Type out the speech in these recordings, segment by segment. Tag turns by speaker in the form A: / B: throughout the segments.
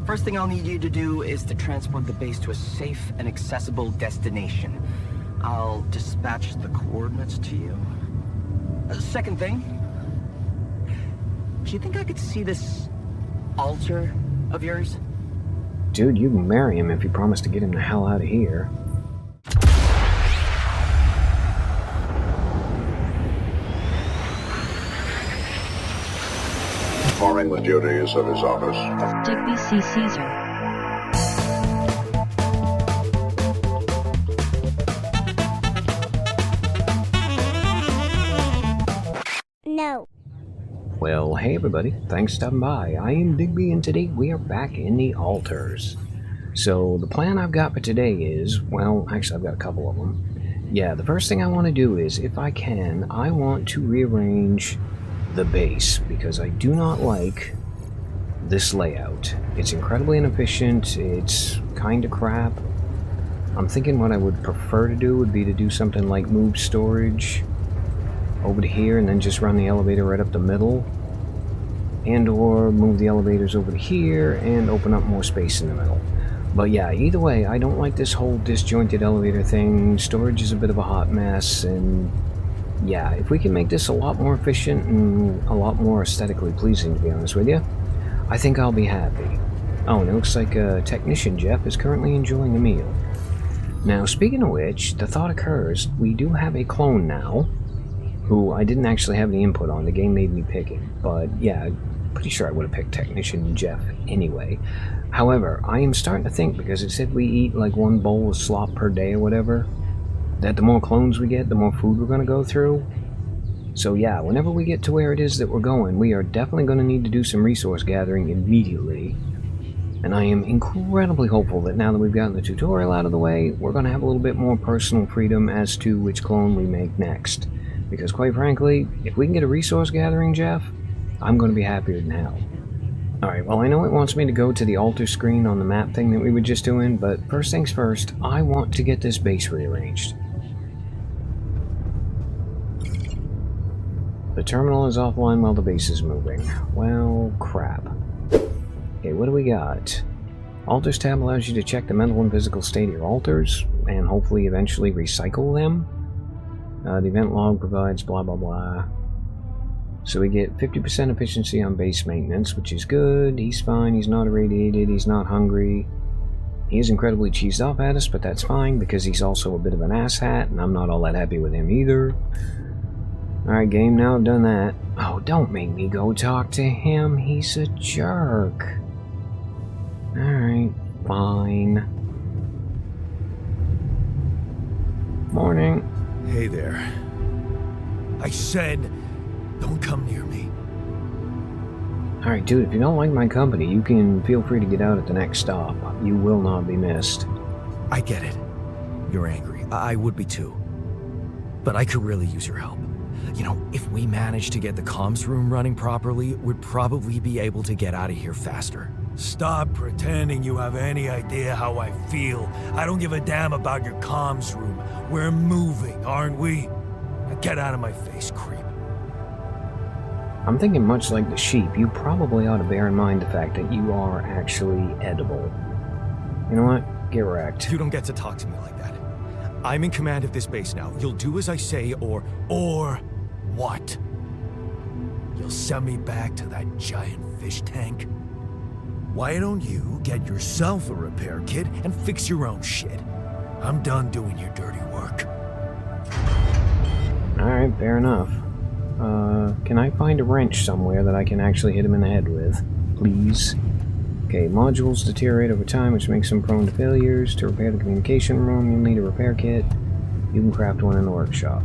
A: First thing I'll need you to do is to transport the base to a safe and accessible destination. I'll dispatch the coordinates to you. Second thing, do you think I could see this altar of yours?
B: Dude, you can marry him if you promise to get him the hell out of here.
C: Performing the duties of his office.
D: Digby C. Caesar.
E: No.
B: Well, hey everybody, thanks for stopping by. I am Digby, and today we are back in the altars. So, the plan I've got for today is, well, actually I've got a couple of them. Yeah, the first thing I want to do is, if I can, I want to rearrange the base, because I do not like this layout. It's incredibly inefficient, it's kinda crap. I'm thinking what I would prefer to do would be to do something like move storage over to here and then just run the elevator right up the middle, and or move the elevators over to here and open up more space in the middle. But yeah, either way, I don't like this whole disjointed elevator thing. Storage is a bit of a hot mess, and yeah, if we can make this a lot more efficient and a lot more aesthetically pleasing, to be honest with you, I think I'll be happy. Oh, and it looks like Technician Jeff is currently enjoying a meal. Now, speaking of which, the thought occurs, we do have a clone now, who I didn't actually have any input on. The game made me pick him, but yeah, pretty sure I would have picked Technician Jeff anyway. However, I am starting to think, because it said we eat like one bowl of slop per day or whatever, that the more clones we get, the more food we're going to go through. So yeah, whenever we get to where it is that we're going, we are definitely going to need to do some resource gathering immediately. And I am incredibly hopeful that now that we've gotten the tutorial out of the way, we're going to have a little bit more personal freedom as to which clone we make next. Because quite frankly, if we can get a resource gathering, Jeff, I'm going to be happier than hell. Alright, well I know it wants me to go to the altar screen on the map thing that we were just doing, but first things first, I want to get this base rearranged. The terminal is offline while the base is moving. Well, crap. Okay, what do we got? Altars tab allows you to check the mental and physical state of your altars, and hopefully eventually recycle them. The event log provides blah blah blah. So we get 50% efficiency on base maintenance, which is good. He's fine, he's not irradiated, he's not hungry. He is incredibly cheesed off at us, but that's fine, because he's also a bit of an asshat, and I'm not all that happy with him either. Alright game, now I've done that. Oh, don't make me go talk to him, he's a jerk. Alright, fine. Morning.
F: Hey there. I said, don't come near me.
B: Alright dude, if you don't like my company, you can feel free to get out at the next stop. You will not be missed.
F: I get it. You're angry. I would be too. But I could really use your help. You know, if we manage to get the comms room running properly, we'd probably be able to get out of here faster. Stop pretending you have any idea how I feel. I don't give a damn about your comms room. We're moving, aren't we? Now get out of my face, creep.
B: I'm thinking much like the sheep, you probably ought to bear in mind the fact that you are actually edible. You know what? Get wrecked.
F: You don't get to talk to me like that. I'm in command of this base now. You'll do as I say, or what? You'll send me back to that giant fish tank? Why don't you get yourself a repair kit and fix your own shit? I'm done doing your dirty work.
B: Alright, fair enough. Can I find a wrench somewhere that I can actually hit him in the head with? Please? Okay, modules deteriorate over time, which makes them prone to failures. To repair the communication room, you'll need a repair kit. You can craft one in the workshop.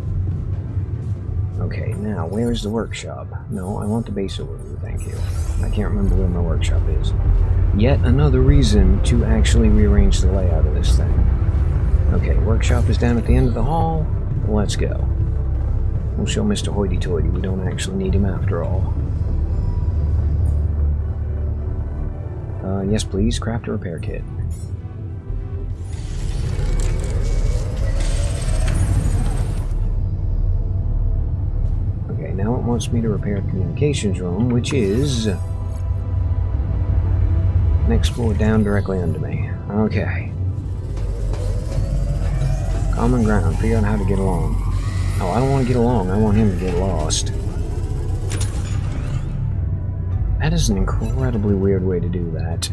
B: Okay, now, where is the workshop? No, I want the base overview, thank you. I can't remember where my workshop is. Yet another reason to actually rearrange the layout of this thing. Okay, workshop is down at the end of the hall. Let's go. We'll show Mr. Hoity-Toity we don't actually need him after all. Yes please, craft a repair kit. Okay, now it wants me to repair the communications room, which is Next floor down directly under me. Okay. Common ground. Figure out how to get along. Oh, I don't want to get along. I want him to get lost. That is an incredibly weird way to do that.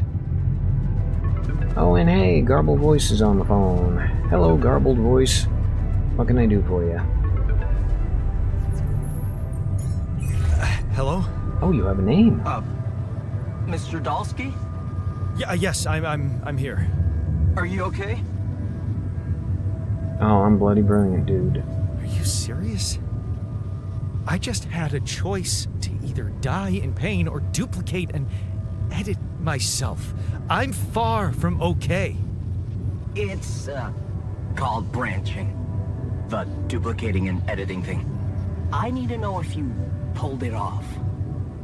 B: Oh, and hey, Garbled Voice is on the phone. Hello, Garbled Voice. What can I do for you?
F: Hello?
B: Oh, you have a name.
A: Mr. Dolski?
F: Yeah, yes, I'm here.
A: Are you okay?
B: Oh, I'm bloody brilliant, dude.
F: Are you serious? I just had a choice to either die in pain or duplicate and edit myself. I'm far from okay.
A: It's, called branching. The duplicating and editing thing. I need to know if you pulled it off.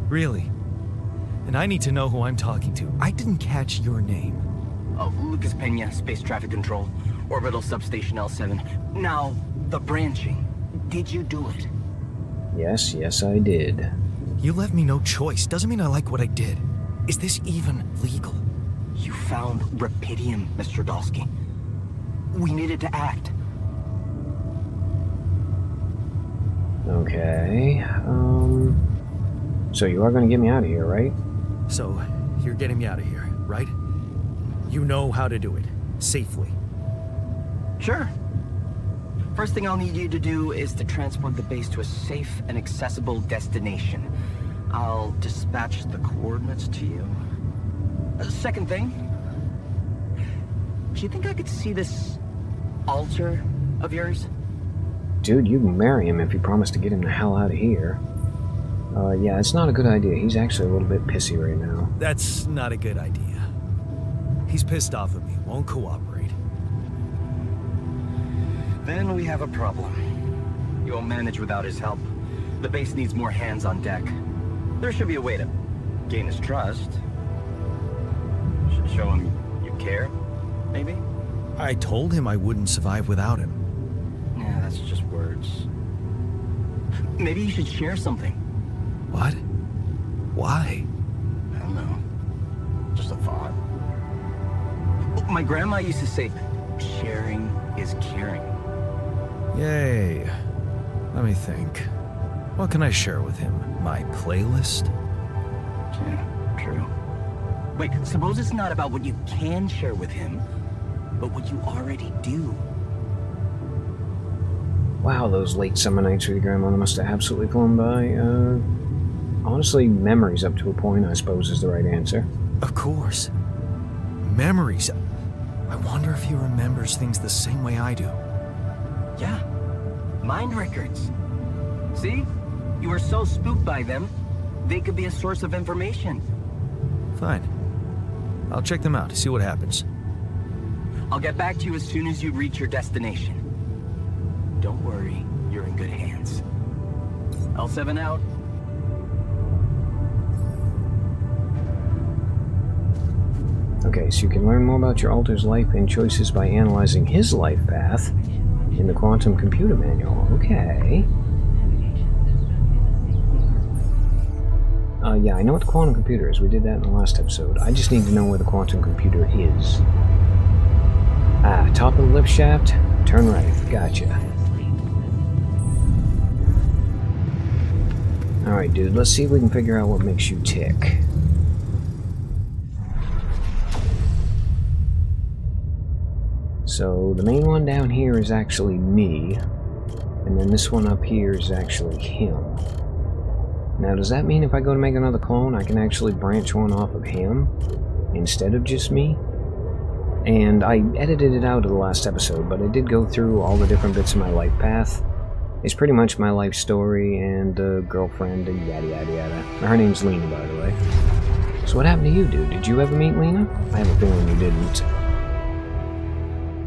F: Really? And I need to know who I'm talking to. I didn't catch your name.
A: Lucas Pena, Space Traffic Control, Orbital Substation L7. Now, the branching. Did you do it?
B: Yes, I did.
F: You left me no choice. Doesn't mean I like what I did. Is this even legal?
A: You found Rapidium, Mr. Dolski. We needed to act.
B: Okay, so you are going to get me out of here, right?
F: So, you're getting me out of here, right? You know how to do it. Safely.
A: Sure. First thing I'll need you to do is to transport the base to a safe and accessible destination. I'll dispatch the coordinates to you. Second thing, do you think I could see this altar of yours?
B: Dude, you can marry him if you promise to get him the hell out of here. Yeah, it's not a good idea. He's actually a little bit pissy right now.
F: That's not a good idea. He's pissed off at me, won't cooperate.
A: Then we have a problem. You won't manage without his help. The base needs more hands on deck. There should be a way to gain his trust. Show him you care, maybe?
F: I told him I wouldn't survive without him.
A: Yeah, that's just words. Maybe you should share something.
F: What? Why?
A: I don't know. Just a thought. My grandma used to say, sharing is caring.
F: Yay. Let me think. What can I share with him? My playlist?
A: Yeah, true. Wait, suppose it's not about what you can share with him, but what you already do.
B: Wow, those late summer nights with your grandmother must have absolutely flown by. Honestly, memories up to a point, I suppose, is the right answer.
F: Of course. Memories. I wonder if he remembers things the same way I do.
A: Yeah, mind records. See? You were so spooked by them, they could be a source of information.
F: Fine. I'll check them out, see what happens.
A: I'll get back to you as soon as you reach your destination. Don't worry, you're in good hands. L7 out.
B: Okay, so you can learn more about your alter's life and choices by analyzing his life path in the quantum computer manual. Okay. Yeah, I know what the quantum computer is. We did that in the last episode. I just need to know where the quantum computer is. Ah, top of the lift shaft, turn right. Gotcha. Alright, dude, let's see if we can figure out what makes you tick. So, the main one down here is actually me, and then this one up here is actually him. Now, does that mean if I go to make another clone, I can actually branch one off of him instead of just me? And I edited it out of the last episode, but I did go through all the different bits of my life path. It's pretty much my life story and girlfriend and yada yada yada. Her name's Lena, by the way. So what happened to you, dude? Did you ever meet Lena? I have a feeling you didn't.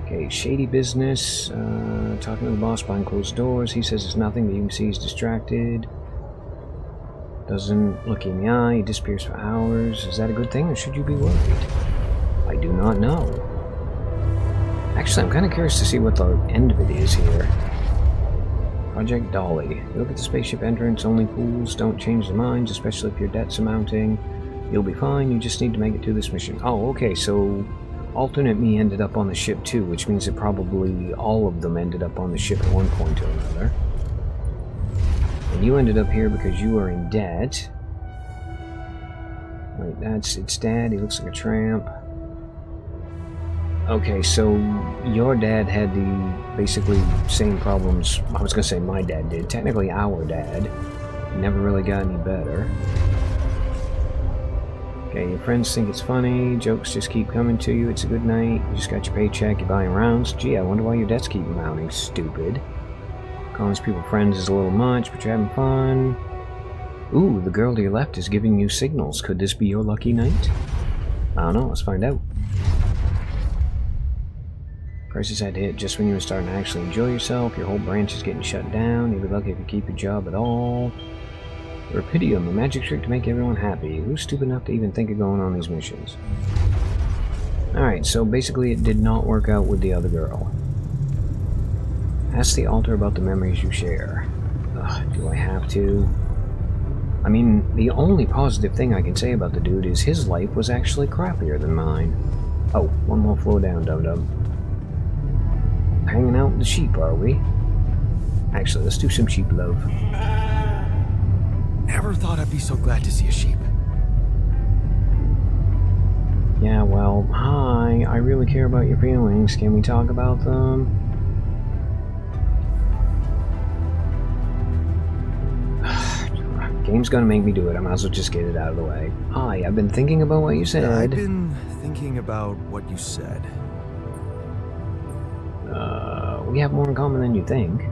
B: Okay, shady business. Talking to the boss behind closed doors. He says it's nothing, but you can see he's distracted. Doesn't look you in the eye. He disappears for hours. Is that a good thing, or should you be worried? I do not know. Actually, I'm kind of curious to see what the end of it is here. Project Dolly. You look at the spaceship entrance. Only fools don't change their minds, especially if your debt's amounting. You'll be fine, you just need to make it to this mission. Oh, okay, so alternate me ended up on the ship too, which means that probably all of them ended up on the ship at one point or another. And you ended up here because you are in debt. Wait, it's Dad, he looks like a tramp. Okay, so your dad had the basically same problems. I was gonna say my dad did. Technically our dad. Never really got any better. Okay, your friends think it's funny. Jokes just keep coming to you. It's a good night. You just got your paycheck. You're buying rounds. Gee, I wonder why your debts keep mounting. Stupid. Calling these people friends is a little much, but you're having fun. Ooh, the girl to your left is giving you signals. Could this be your lucky night? I don't know. Let's find out. Crisis had to hit just when you were starting to actually enjoy yourself. Your whole branch is getting shut down. You'll be lucky if you keep your job at all. Rapidium, a magic trick to make everyone happy. Who's stupid enough to even think of going on these missions? Alright, so basically it did not work out with the other girl. Ask the altar about the memories you share. Ugh, do I have to? I mean, the only positive thing I can say about the dude is his life was actually crappier than mine. Oh, one more floor down, Dum-Dum. Hanging out with the sheep, are we? Actually, let's do some sheep love.
F: Never thought I'd be so glad to see a sheep.
B: Yeah, well, hi. I really care about your feelings. Can we talk about them? Game's gonna make me do it. I might as well just get it out of the way. Hi, I've been thinking about what you said.
F: I've been thinking about what you said.
B: We have more in common than you think.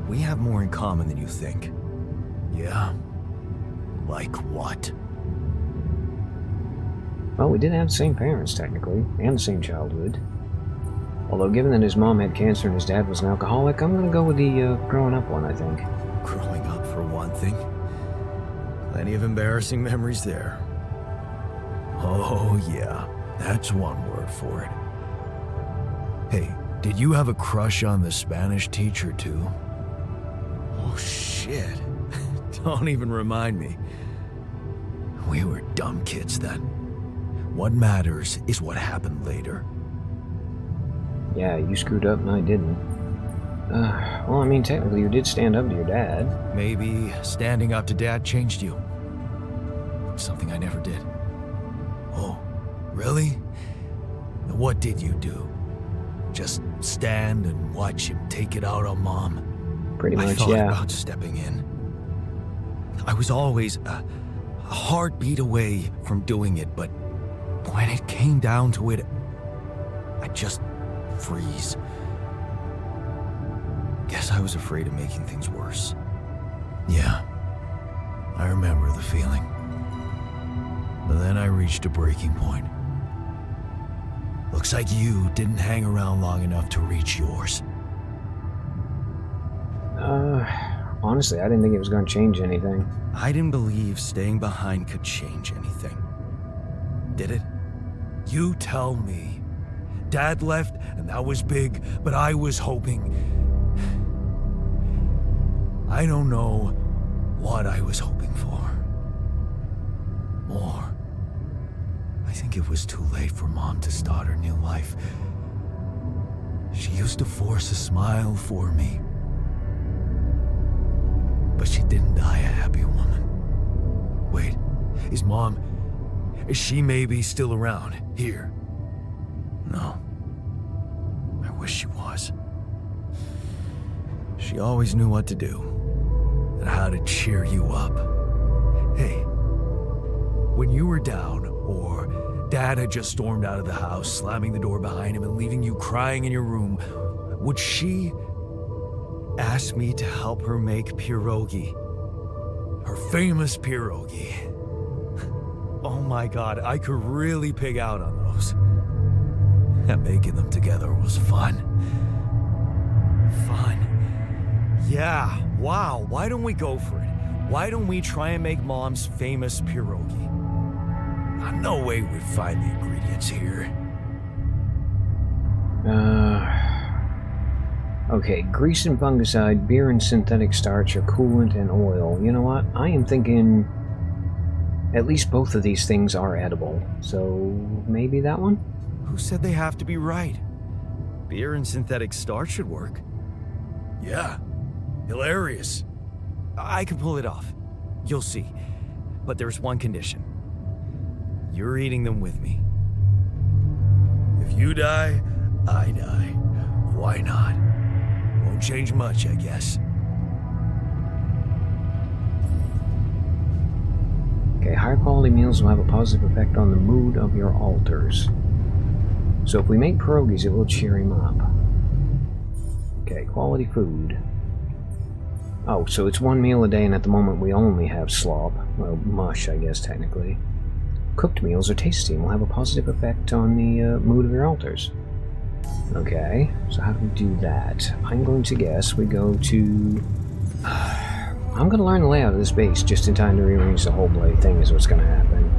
F: We have more in common than you think. Yeah? Like what?
B: Well, we did have the same parents, technically, and the same childhood. Although, given that his mom had cancer and his dad was an alcoholic, I'm gonna go with the growing up one, I think.
F: Growing up, for one thing. Plenty of embarrassing memories there. Oh, yeah. That's one word for it. Hey, did you have a crush on the Spanish teacher, too? Oh, shit. Don't even remind me. We were dumb kids then. What matters is what happened later.
B: Yeah, you screwed up and I didn't. Well, I mean, technically you did stand up to your dad.
F: Maybe standing up to Dad changed you. Something I never did. Oh, really? What did you do? Just stand and watch him take it out on Mom?
B: Pretty much,
F: I thought
B: yeah.
F: about stepping in. I was always a heartbeat away from doing it, but when it came down to it, I'd just freeze. Guess I was afraid of making things worse. Yeah, I remember the feeling. But then I reached a breaking point. Looks like you didn't hang around long enough to reach yours.
B: Honestly, I didn't think it was going to change anything.
F: I didn't believe staying behind could change anything. Did it? You tell me. Dad left, and that was big, but I was hoping. I don't know what I was hoping for. More. I think it was too late for Mom to start her new life. She used to force a smile for me. But she didn't die a happy woman. Wait, is she maybe still around, here? No. I wish she was. She always knew what to do, and how to cheer you up. Hey, when you were down, or Dad had just stormed out of the house, slamming the door behind him and leaving you crying in your room, would she ask me to help her make pierogi? Her famous pierogi. Oh my God, I could really pig out on those. And making them together was fun. Fun. Yeah, wow, why don't we go for it? Why don't we try and make Mom's famous pierogi? No way we'd find the ingredients here.
B: Okay, grease and fungicide, beer and synthetic starch, or coolant and oil. You know what? I am thinking At least both of these things are edible, so maybe that one?
F: Who said they have to be right? Beer and synthetic starch should work. Yeah, hilarious. I can pull it off. You'll see. But there's one condition. You're eating them with me. If you die, I die. Why not? Won't change much, I guess.
B: Okay, higher quality meals will have a positive effect on the mood of your alters. So if we make pierogies, it will cheer him up. Okay, quality food. Oh, so it's one meal a day, and at the moment we only have slop. Well, mush, I guess, technically. Cooked meals are tasty and will have a positive effect on the mood of your alters. Okay, so how do we do that? I'm going to guess we go to... I'm going to learn the layout of this base just in time to rearrange the whole bloody thing is what's going to happen.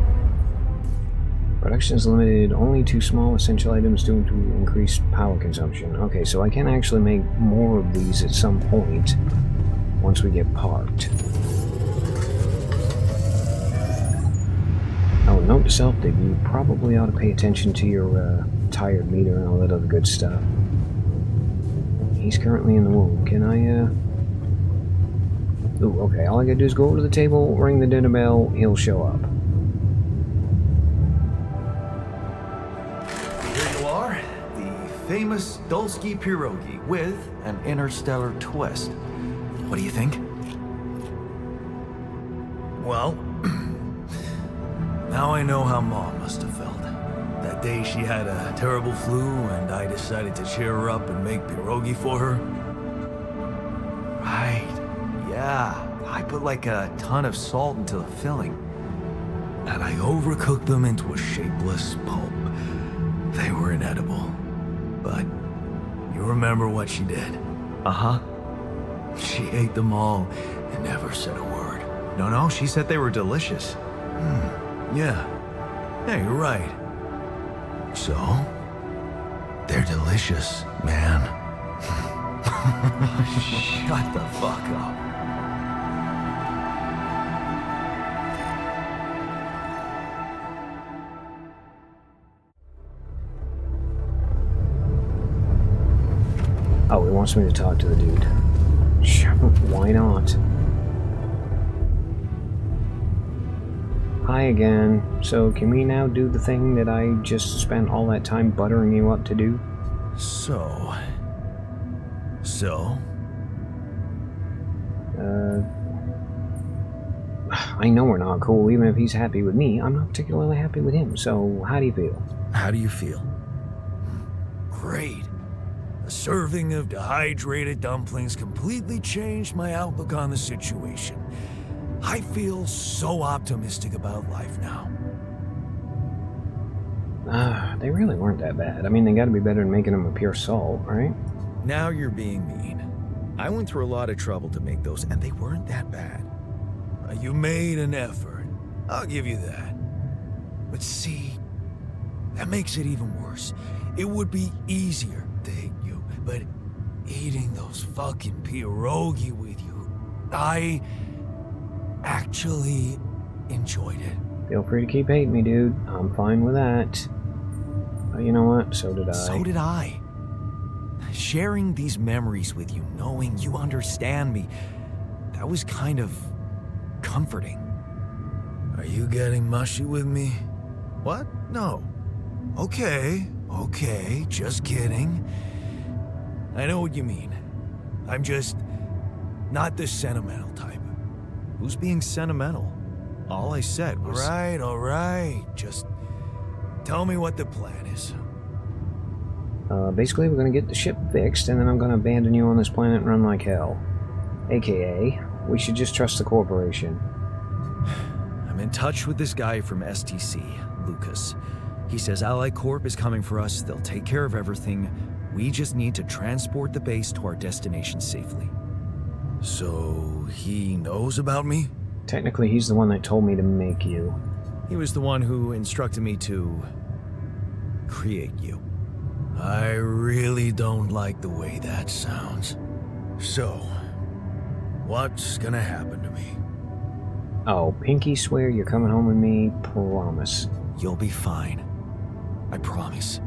B: Production is limited only to small essential items due to increased power consumption. Okay, so I can actually make more of these at some point once we get parked. Oh, note to self, Digby, you probably ought to pay attention to your tired meter and all that other good stuff. He's currently in the womb. Can I, Ooh, okay, all I gotta do is go over to the table, ring the dinner bell, he'll show up.
F: Here you are, the famous Dolski pierogi with an interstellar twist. What do you think? Well, now I know how Mom must have felt. That day she had a terrible flu and I decided to cheer her up and make pierogi for her. Right. Yeah, I put like a ton of salt into the filling. And I overcooked them into a shapeless pulp. They were inedible. But you remember what she did? Uh-huh. She ate them all and never said a word. No, she said they were delicious. Yeah. Yeah, you're right. So, they're delicious, man. Shut the fuck up.
B: Oh, he wants me to talk to the dude. Sure, why not? Hi again. So, can we now do the thing that I just spent all that time buttering you up to do?
F: So...
B: I know we're not cool. Even if he's happy with me, I'm not particularly happy with him. So, how do you feel?
F: How do you feel? Great. A serving of dehydrated dumplings completely changed my outlook on the situation. I feel so optimistic about life now.
B: They really weren't that bad. I mean, they gotta be better than making them a pure salt, right?
F: Now you're being mean. I went through a lot of trouble to make those, and they weren't that bad. You made an effort. I'll give you that. But see, that makes it even worse. It would be easier to hate you, but eating those fucking pierogi with you, I actually enjoyed it.
B: Feel free to keep hating me, dude. I'm fine with that. But you know what? So did I.
F: So did I. Sharing these memories with you, knowing you understand me, that was kind of comforting. Are you getting mushy with me? What? No. Okay, just kidding. I know what you mean. I'm just not the sentimental type. Who's being sentimental? All I said was... All right. Just tell me what the plan is.
B: Basically, we're gonna get the ship fixed, and then I'm gonna abandon you on this planet and run like hell. AKA, we should just trust the corporation.
F: I'm in touch with this guy from STC, Lucas. He says Ally Corp is coming for us, they'll take care of everything. We just need to transport the base to our destination safely. So, he knows about me?
B: Technically, he's the one that told me to make you.
F: He was the one who instructed me to create you. I really don't like the way that sounds. So, what's gonna happen to me?
B: Oh, pinky swear you're coming home with me? Promise.
F: You'll be fine. I promise.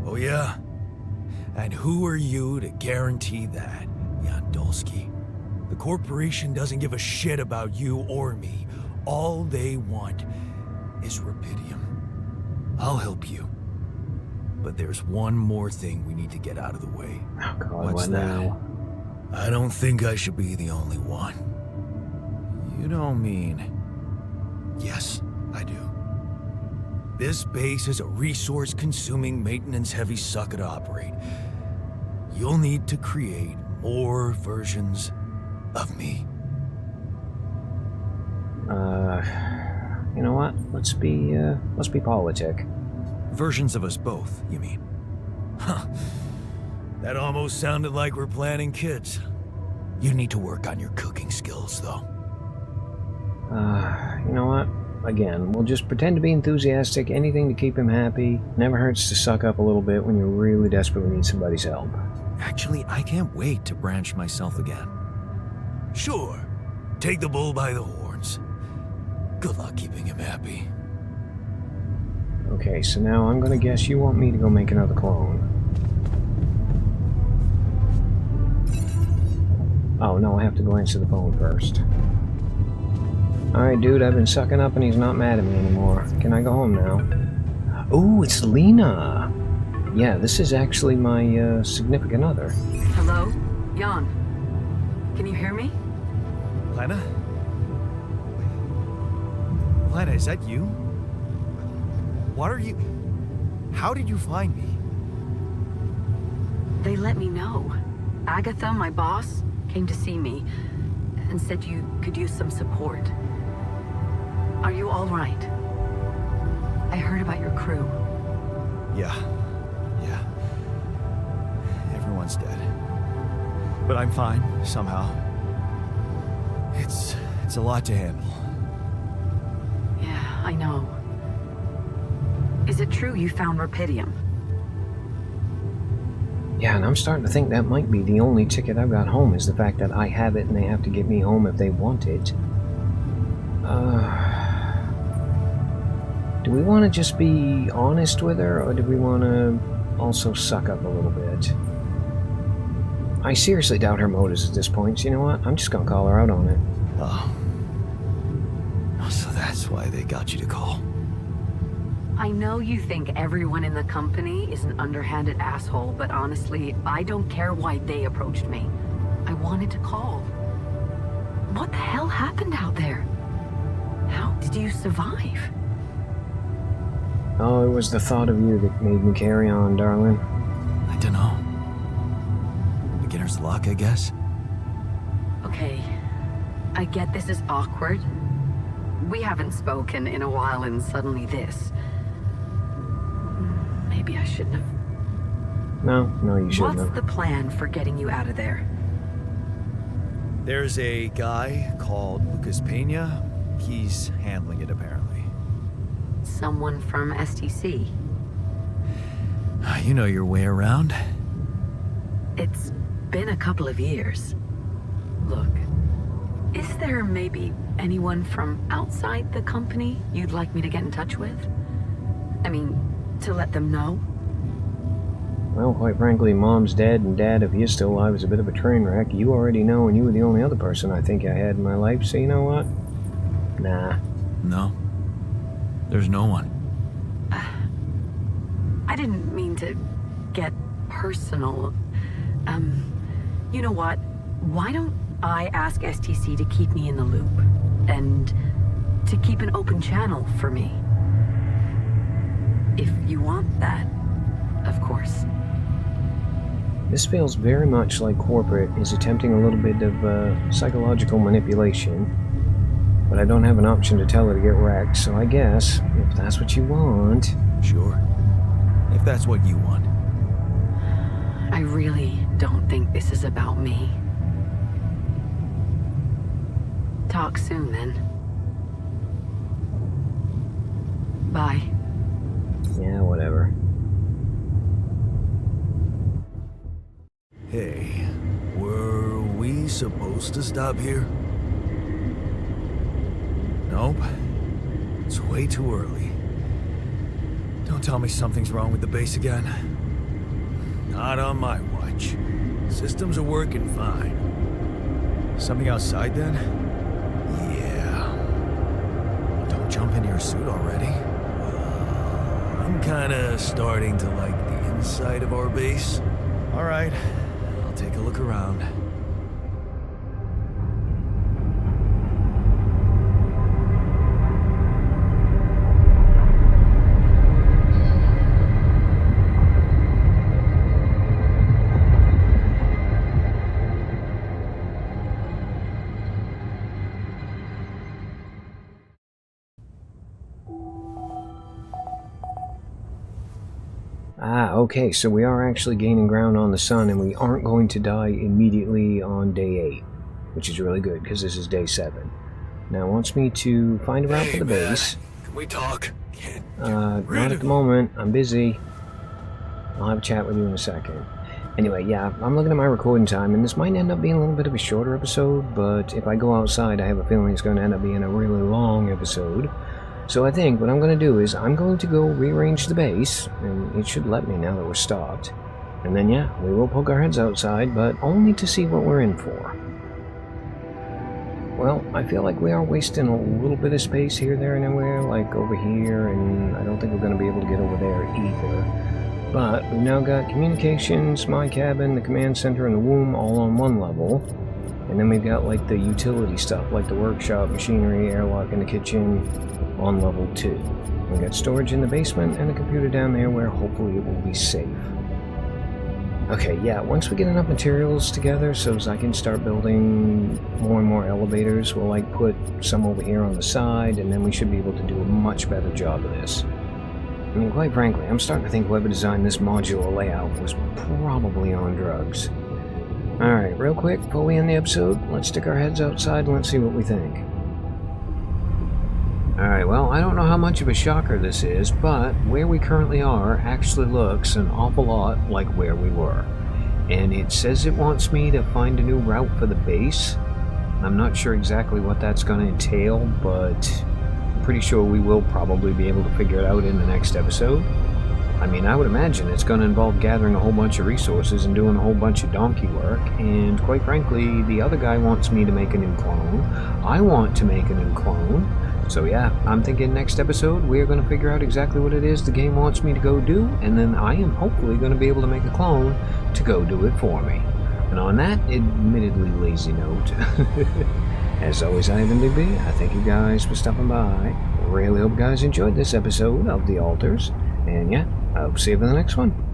F: Oh yeah? And who are you to guarantee that, Jan Dolski? The corporation doesn't give a shit about you or me. All they want is rubidium. I'll help you. But there's one more thing we need to get out of the way.
B: Oh God,
F: What's
B: what
F: that?
B: now?
F: I don't think I should be the only one. You don't mean... Yes, I do. This base is a resource-consuming, maintenance-heavy sucker to operate. You'll need to create more versions of me.
B: You know what? Let's be politic.
F: Versions of us both, you mean? Huh. That almost sounded like we're planning kids. You need to work on your cooking skills, though.
B: You know what? Again, we'll just pretend to be enthusiastic, anything to keep him happy. Never hurts to suck up a little bit when you really desperately need somebody's help.
F: Actually, I can't wait to branch myself again. Sure, take the bull by the horns. Good luck keeping him happy.
B: Okay, so now I'm gonna guess you want me to go make another clone. Oh, no, I have to go answer the phone first. Alright, dude, I've been sucking up and he's not mad at me anymore. Can I go home now? Oh, it's Lena! Yeah, this is actually my, significant other.
G: Hello? Jan? Can you hear me?
F: Lena? Lena, is that you? What are you... How did you find me?
G: They let me know. Agatha, my boss, came to see me and said you could use some support. Are you all right? I heard about your crew.
F: Yeah. Everyone's dead. But I'm fine, somehow. It's a lot to handle.
G: Yeah, I know. Is it true you found rubidium?
B: Yeah, and I'm starting to think that might be the only ticket I've got home, is the fact that I have it and they have to get me home if they want it. Do we want to just be honest with her, or do we want to also suck up a little bit? I seriously doubt her motives at this point, so you know what? I'm just gonna call her out on it.
F: Oh, so that's why they got you to call.
G: I know you think everyone in the company is an underhanded asshole, but honestly, I don't care why they approached me. I wanted to call. What the hell happened out there? How did you survive?
B: Oh, it was the thought of you that made me carry on, darling.
F: I don't know. Beginner's luck, I guess.
G: Okay, I get this is awkward. We haven't spoken in a while and suddenly this. Maybe I shouldn't have.
B: No, you shouldn't
G: What's
B: have.
G: the plan for getting you out of there?
F: There's a guy called Lucas Pena. He's handling it, apparently.
G: Someone from STC.
F: You know your way around.
G: It's been a couple of years. Look, is there maybe anyone from outside the company you'd like me to get in touch with? I mean, to let them know?
B: Well, quite frankly, Mom's dead, and Dad, if he is still alive, is a bit of a train wreck. You already know, and you were the only other person I think I had in my life, so you know what? Nah.
F: No. There's no one.
G: I didn't mean to get personal. You know what? Why don't I ask STC to keep me in the loop? And to keep an open channel for me? If you want that, of course.
B: This feels very much like corporate is attempting a little bit of psychological manipulation, but I don't have an option to tell her to get wrecked, so I guess, if that's what you want...
F: Sure. If that's what you want.
G: I really don't think this is about me. Talk soon, then. Bye.
B: Yeah, whatever.
F: Hey, were we supposed to stop here? Nope. It's way too early. Don't tell me something's wrong with the base again. Not on my watch. Systems are working fine. Something outside then? Yeah. Don't jump into your suit already. I'm kinda starting to like the inside of our base. Alright, I'll take a look around.
B: Okay, so we are actually gaining ground on the sun, and we aren't going to die immediately on day 8, which is really good, because this is day 7. Now, it wants me to find a route for the base.
F: Can we talk?
B: Not at the moment. I'm busy. I'll have a chat with you in a second. Anyway, yeah, I'm looking at my recording time, and this might end up being a little bit of a shorter episode, but if I go outside, I have a feeling it's going to end up being a really long episode. So I think what I'm going to do is I'm going to go rearrange the base, and it should let me now that we're stopped. And then yeah, we will poke our heads outside, but only to see what we're in for. Well, I feel like we are wasting a little bit of space here, there, and everywhere, like over here, and I don't think we're going to be able to get over there either. But we've now got communications, my cabin, the command center, and the womb all on one level. And then we've got like the utility stuff, like the workshop, machinery, airlock in the kitchen, on level 2. We've got storage in the basement and a computer down there where hopefully it will be safe. Okay, yeah, once we get enough materials together so as I can start building more and more elevators, we'll like put some over here on the side, and then we should be able to do a much better job of this. I mean, quite frankly, I'm starting to think whoever designed this modular layout was probably on drugs. Alright, real quick, before we end the episode, let's stick our heads outside and let's see what we think. Alright, well, I don't know how much of a shocker this is, but where we currently are actually looks an awful lot like where we were. And it says it wants me to find a new route for the base. I'm not sure exactly what that's going to entail, but I'm pretty sure we will probably be able to figure it out in the next episode. I mean, I would imagine it's going to involve gathering a whole bunch of resources and doing a whole bunch of donkey work, and quite frankly, the other guy wants me to make a new clone. I want to make a new clone. So yeah, I'm thinking next episode we're going to figure out exactly what it is the game wants me to go do, and then I am hopefully going to be able to make a clone to go do it for me. And on that admittedly lazy note, as always, I have been Digby. I thank you guys for stopping by. Really hope you guys enjoyed this episode of The Alters, and yeah, I hope to see you in the next one.